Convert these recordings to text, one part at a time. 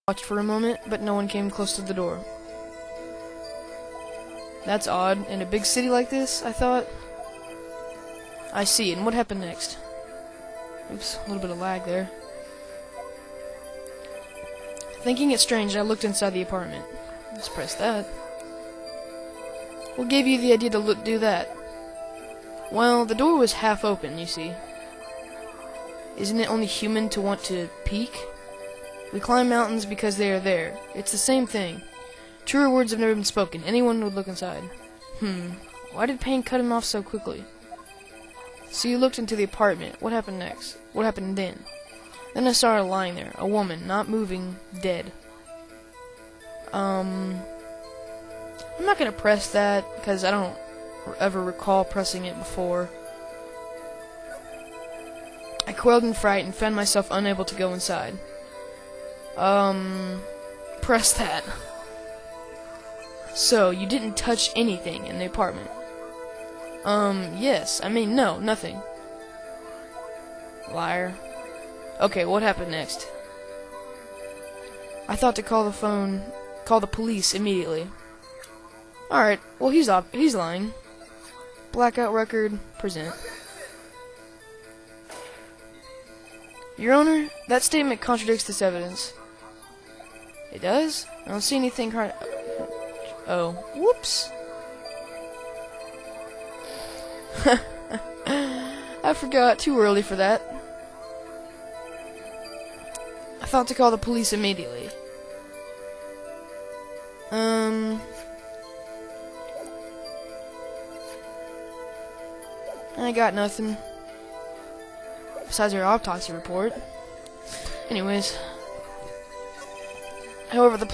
Watched for a moment, but no one came close to the door. That's odd. In a big city like this, I thought. I see, and what happened next? Oops, a little bit of lag there. Thinking it strange, I looked inside the apartment. Let's press that. What gave you the idea to do that? Well, the door was half open, you see. Isn't it only human to want to peek? We climb mountains because they are there. It's the same thing. Truer words have never been spoken. Anyone would look inside. Why did pain cut him off so quickly? So you looked into the apartment. What happened next? What happened then? Then I saw her lying there. A woman, not moving, dead. I'm not gonna press that, because I don't ever recall pressing it before. I quailed in fright and found myself unable to go inside. Press that. So, you didn't touch anything in the apartment? Yes. I mean, no, nothing. Liar. Okay, what happened next? I thought to call the police immediately. Alright, well, he's lying. Blackout record, present. Your Honor, that statement contradicts this evidence. It does? I don't see anything Oh, whoops. I forgot, too early for that. I thought to call the police immediately. I got nothing. Besides her autopsy report. Anyways. However, the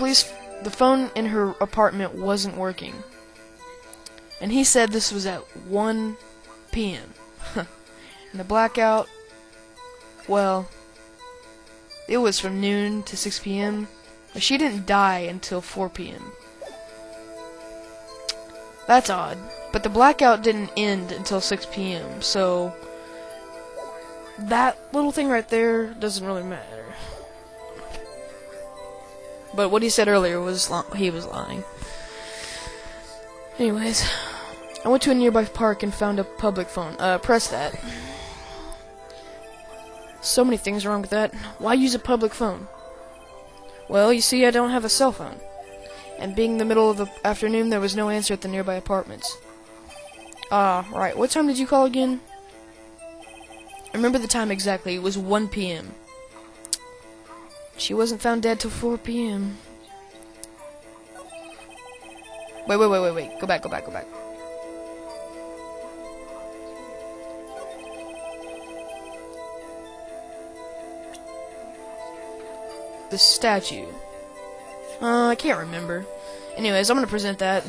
phone in her apartment wasn't working. And he said this was at 1 p.m. And the blackout, well, it was from noon to 6 p.m. But she didn't die until 4 p.m. That's odd. But the blackout didn't end until 6 p.m. So that little thing right there doesn't really matter. But what he said earlier was he was lying. Anyways, I went to a nearby park and found a public phone. Press that. So many things wrong with that. Why use a public phone? Well, you see, I don't have a cell phone. And being the middle of the afternoon, there was no answer at the nearby apartments. Right. What time did you call again? I remember the time exactly. It was 1 p.m. She wasn't found dead till 4 p.m. Wait. Go back. The statue. I can't remember. Anyways, I'm gonna present that.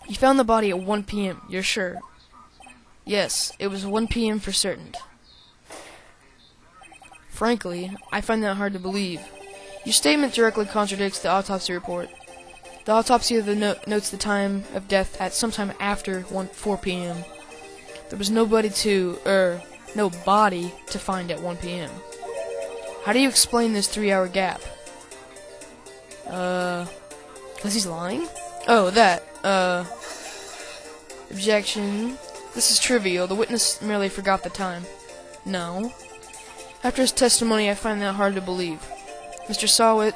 You found the body at 1 p.m., you're sure? Yes, it was 1 p.m. for certain. Frankly, I find that hard to believe. Your statement directly contradicts the autopsy report. The autopsy of the notes the time of death at sometime after 4 p.m. There was no body to find at 1 p.m. How do you explain this 3-hour gap? Because he's lying? Oh, that, objection. This is trivial. The witness merely forgot the time. No. After his testimony, I find that hard to believe. Mr. Sawit,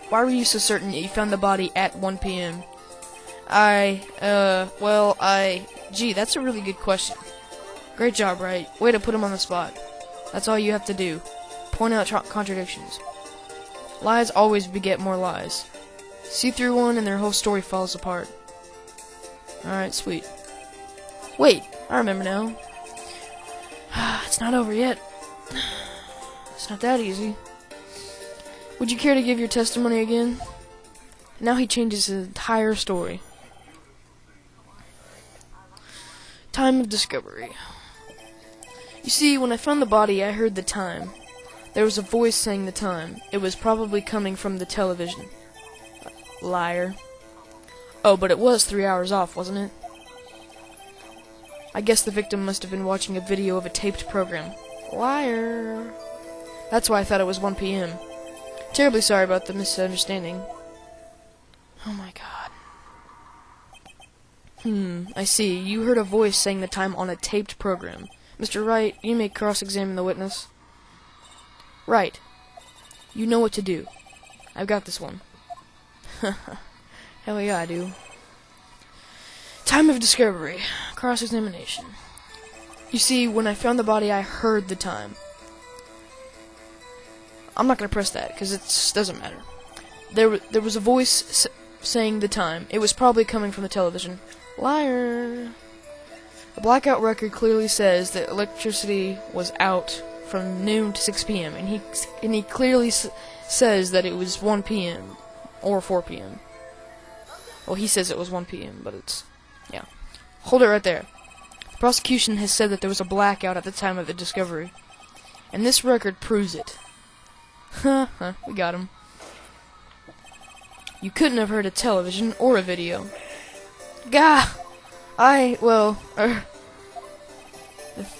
why were you so certain that you found the body at 1 p.m.? Gee, that's a really good question. Great job, Wright. Way to put him on the spot. That's all you have to do. Point out contradictions. Lies always beget more lies. See through one and their whole story falls apart. Alright, sweet. Wait, I remember now. It's not over yet. It's not that easy. Would you care to give your testimony again? Now he changes his entire story. Time of discovery. You see, when I found the body, I heard the time. There was a voice saying the time. It was probably coming from the television. Liar. Oh, but it was 3 hours off, wasn't it? I guess the victim must have been watching a video of a taped program. Liar. That's why I thought it was 1 p.m. Terribly sorry about the misunderstanding. Oh my god. I see. You heard a voice saying the time on a taped program. Mr. Wright, you may cross-examine the witness. Right. You know what to do. I've got this one. Hell yeah, I do. Time of discovery. Cross-examination. You see, when I found the body, I heard the time. I'm not gonna press that, because it doesn't matter. There was a voice saying the time. It was probably coming from the television. Liar! The blackout record clearly says that electricity was out from noon to 6 p.m. and he clearly says that it was 1 p.m. or 4 p.m. Well, he says it was 1 p.m., but it's... yeah. Hold it right there. The prosecution has said that there was a blackout at the time of the discovery. And this record proves it. We got him. You couldn't have heard a television or a video. Gah! The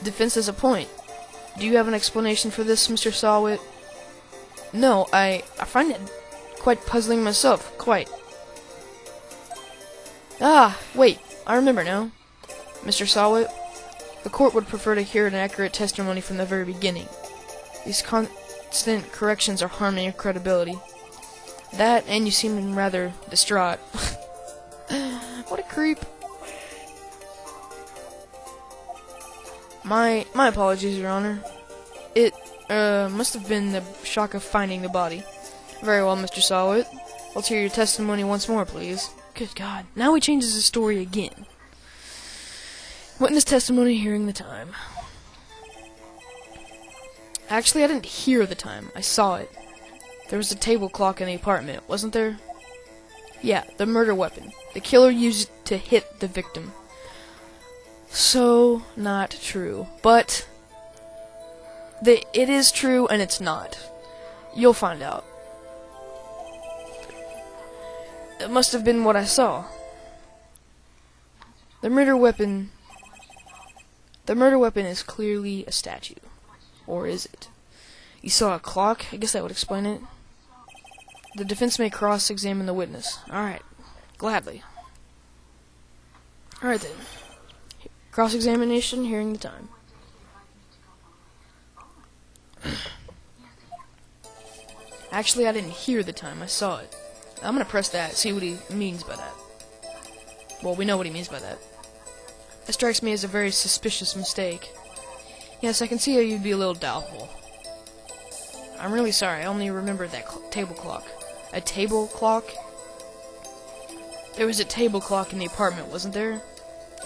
defense has a point. Do you have an explanation for this, Mr. Sawit? No, I find it quite puzzling myself, quite. Ah, wait, I remember now. Mr. Sawit, the court would prefer to hear an accurate testimony from the very beginning. These constant corrections are harming your credibility. That, and you seem rather distraught. What a creep. My apologies, Your Honor. It, must have been the shock of finding the body. Very well, Mr. Sawit. Let's hear your testimony once more, please. Good God. Now he changes his story again. Witness testimony hearing the time. Actually, I didn't hear the time. I saw it. There was a table clock in the apartment, wasn't there? Yeah, the murder weapon. The killer used it to hit the victim. So, not true. But, it is true and it's not. You'll find out. It must have been what I saw. The murder weapon is clearly a statue. Or is it? You saw a clock? I guess that would explain it. The defense may cross-examine the witness. Alright. Gladly. Alright then. Cross-examination, hearing the time. Actually, I didn't hear the time. I saw it. I'm gonna press that, see what he means by that. Well, we know what he means by that. That strikes me as a very suspicious mistake. Yes, I can see how you'd be a little doubtful. I'm really sorry, I only remembered that table clock. A table clock? There was a table clock in the apartment, wasn't there?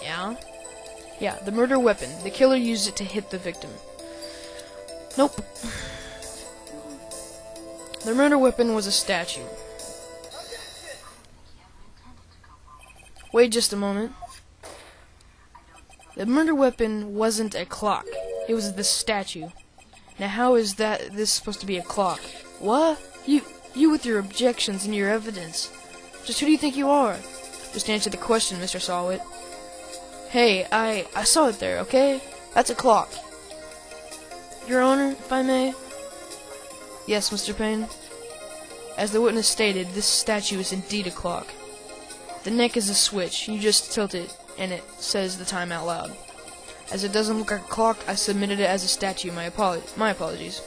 Yeah? Yeah, the murder weapon. The killer used it to hit the victim. Nope. The murder weapon was a statue. Wait just a moment. The murder weapon wasn't a clock. It was the statue. Now how is this supposed to be a clock? What? You with your objections and your evidence. Just who do you think you are? Just answer the question, Mr. Sawit. Hey, I saw it there, okay? That's a clock. Your Honor, if I may? Yes, Mr. Payne. As the witness stated, this statue is indeed a clock. The neck is a switch. You just tilt it, and it says the time out loud. As it doesn't look like a clock, I submitted it as a statue. My apologies.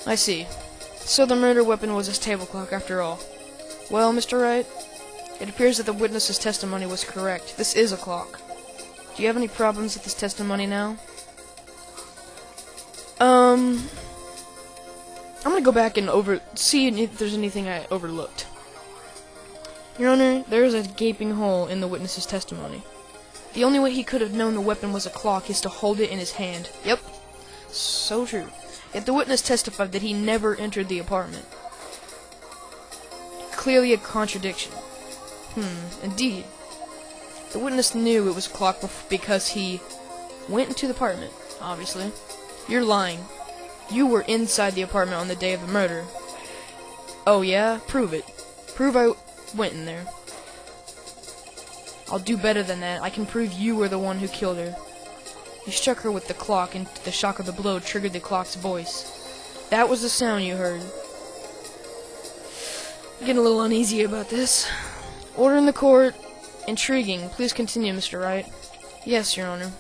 I see. So the murder weapon was his table clock after all. Well, Mr. Wright, it appears that the witness's testimony was correct. This is a clock. Do you have any problems with this testimony now? I'm gonna go back and see if there's anything I overlooked. Your Honor, there is a gaping hole in the witness's testimony. The only way he could have known the weapon was a clock is to hold it in his hand. Yep. So true. Yet the witness testified that he never entered the apartment. Clearly a contradiction. Indeed. The witness knew it was a clock because he went into the apartment, obviously. You're lying. You were inside the apartment on the day of the murder. Oh yeah? Prove it. Prove I went in there. I'll do better than that. I can prove you were the one who killed her. You struck her with the clock, and the shock of the blow triggered the clock's voice. That was the sound you heard. I'm getting a little uneasy about this. Order in the court. Intriguing. Please continue, Mr. Wright. Yes, Your Honor.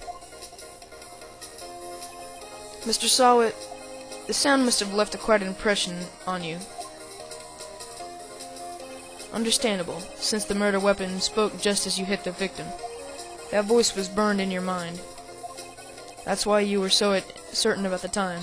Mr. Sawit, the sound must have left quite an impression on you. Understandable, since the murder weapon spoke just as you hit the victim. That voice was burned in your mind. That's why you were so certain about the time.